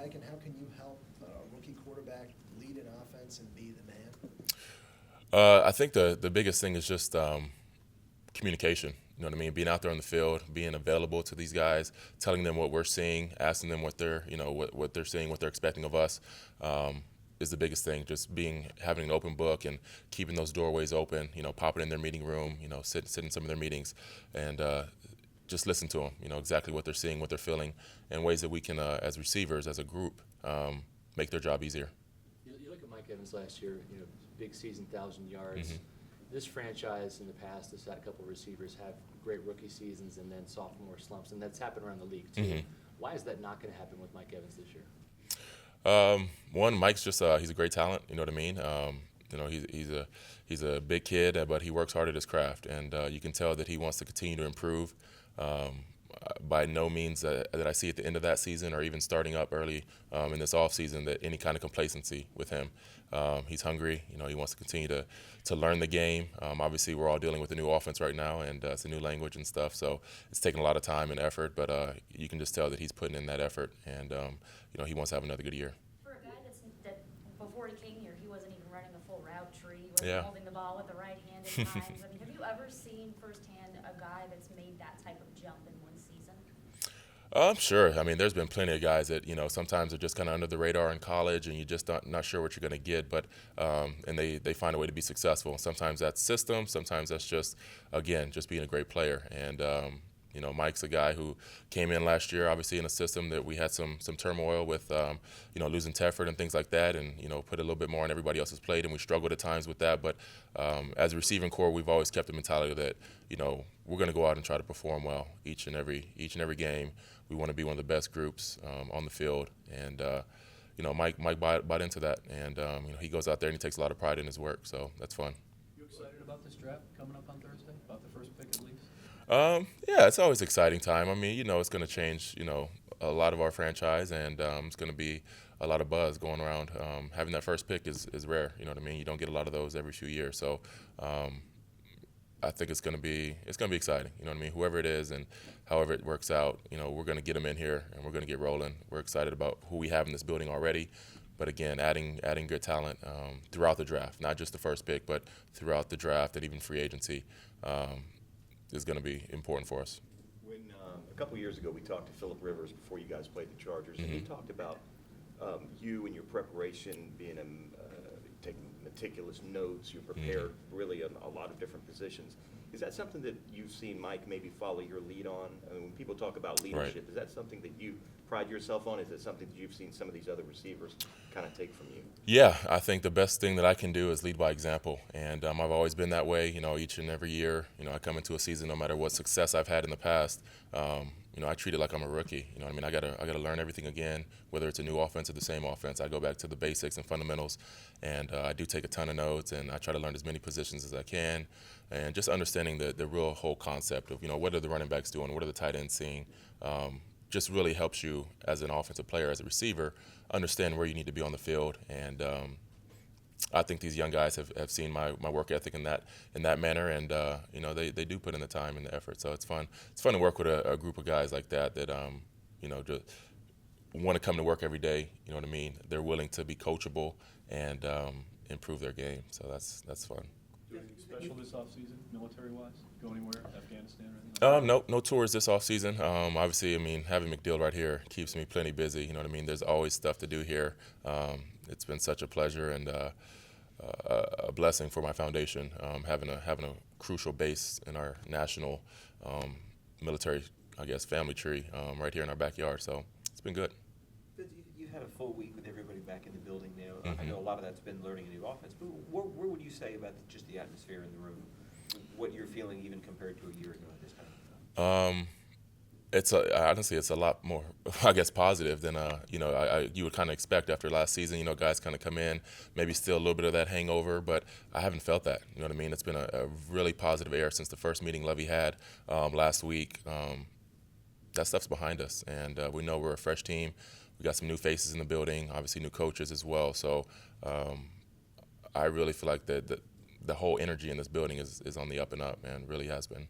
like, and how can you help a rookie quarterback lead an offense and be the man? I think the biggest thing is just communication. You know what I mean? Being out there on the field, being available to these guys, telling them what we're seeing, asking them what they're, what they're seeing, what they're expecting of us, is the biggest thing. Just having an open book and keeping those doorways open. Popping in their meeting room. Sit in some of their meetings, and just listen to them. Exactly what they're seeing, what they're feeling, and ways that we can, as receivers, as a group, make their job easier. You look at Mike Evans last year. Big season, 1,000 yards. Mm-hmm. This franchise in the past has had a couple of receivers have great rookie seasons and then sophomore slumps, and that's happened around the league too. Mm-hmm. Why is that not going to happen with Mike Evans this year? One, Mike's just he's a great talent. You know what I mean? He's a big kid, but he works hard at his craft, and you can tell that he wants to continue to improve. By no means that I see at the end of that season or even starting up early in this off season that any kind of complacency with him. He's hungry. He wants to continue to learn the game. Obviously, we're all dealing with a new offense right now, and it's a new language and stuff. So it's taking a lot of time and effort, but you can just tell that he's putting in that effort, and he wants to have another good year. For a guy that before he came here, he wasn't even running a full route tree, he wasn't holding the ball with the right hand at times. I mean, have you ever seen firsthand a guy that's made that type of jump in one season? Sure. I mean, there's been plenty of guys that sometimes are just kind of under the radar in college, and you're just not sure what you're going to get. But and they find a way to be successful. Sometimes that's system. Sometimes that's just being a great player. And Mike's a guy who came in last year, obviously in a system that we had some turmoil with, losing Tefford and things like that, and put a little bit more on everybody else's plate, and we struggled at times with that. But as a receiving core, we've always kept the mentality that we're going to go out and try to perform well each and every game. We want to be one of the best groups on the field, and Mike bought into that, and he goes out there and he takes a lot of pride in his work, so that's fun. You excited about this draft coming up on Thursday? About the first pick at least? Yeah, it's always an exciting time. I mean, it's going to change, a lot of our franchise, and it's going to be a lot of buzz going around. Having that first pick is rare. You know what I mean? You don't get a lot of those every few years. So I think it's going to be exciting. You know what I mean? Whoever it is and however it works out, we're going to get them in here and we're going to get rolling. We're excited about who we have in this building already. But again, adding good talent throughout the draft, not just the first pick, but throughout the draft and even free agency. Is going to be important for us. When a couple years ago we talked to Phillip Rivers before you guys played the Chargers, Mm-hmm. and he talked about you and your preparation, being taking meticulous notes. You're prepared really in a lot of different positions. Is that something that you've seen Mike maybe follow your lead on? I mean, when people talk about leadership, Right. Is that something that you pride yourself on? Is it something that you've seen some of these other receivers kind of take from you? Yeah, I think the best thing that I can do is lead by example, and I've always been that way. Each and every year, I come into a season, no matter what success I've had in the past, I treat it like I'm a rookie. You know what I mean? I gotta learn everything again, whether it's a new offense or the same offense. I go back to the basics and fundamentals, and I do take a ton of notes, and I try to learn as many positions as I can, and just understanding the real whole concept of what are the running backs doing, what are the tight ends seeing. Just really helps you as an offensive player, as a receiver, understand where you need to be on the field. And I think these young guys have seen my work ethic in that manner, and they do put in the time and the effort. So it's fun. It's fun to work with a group of guys like that just want to come to work every day. You know what I mean? They're willing to be coachable and improve their game. So that's fun. Do anything special this offseason, military-wise? Go anywhere? Afghanistan or anything? No tours this off season. Obviously, I mean, having McDill right here keeps me plenty busy. You know what I mean? There's always stuff to do here. It's been such a pleasure and a blessing for my foundation, having a crucial base in our national military, family tree right here in our backyard. So it's been good. You've had a full week with everybody back in the building now. Mm-hmm. I know a lot of that's been learning a new offense, but where would you say about just the atmosphere in the room, what you're feeling even compared to a year ago at this time? Honestly, it's a lot more, positive than you would kind of expect after last season. Guys kind of come in, maybe still a little bit of that hangover, but I haven't felt that. You know what I mean? It's been a really positive air since the first meeting Levy had last week. That stuff's behind us, and we know we're a fresh team. We got some new faces in the building, obviously new coaches as well. So I really feel like the whole energy in this building is on the up and up, man. It really has been.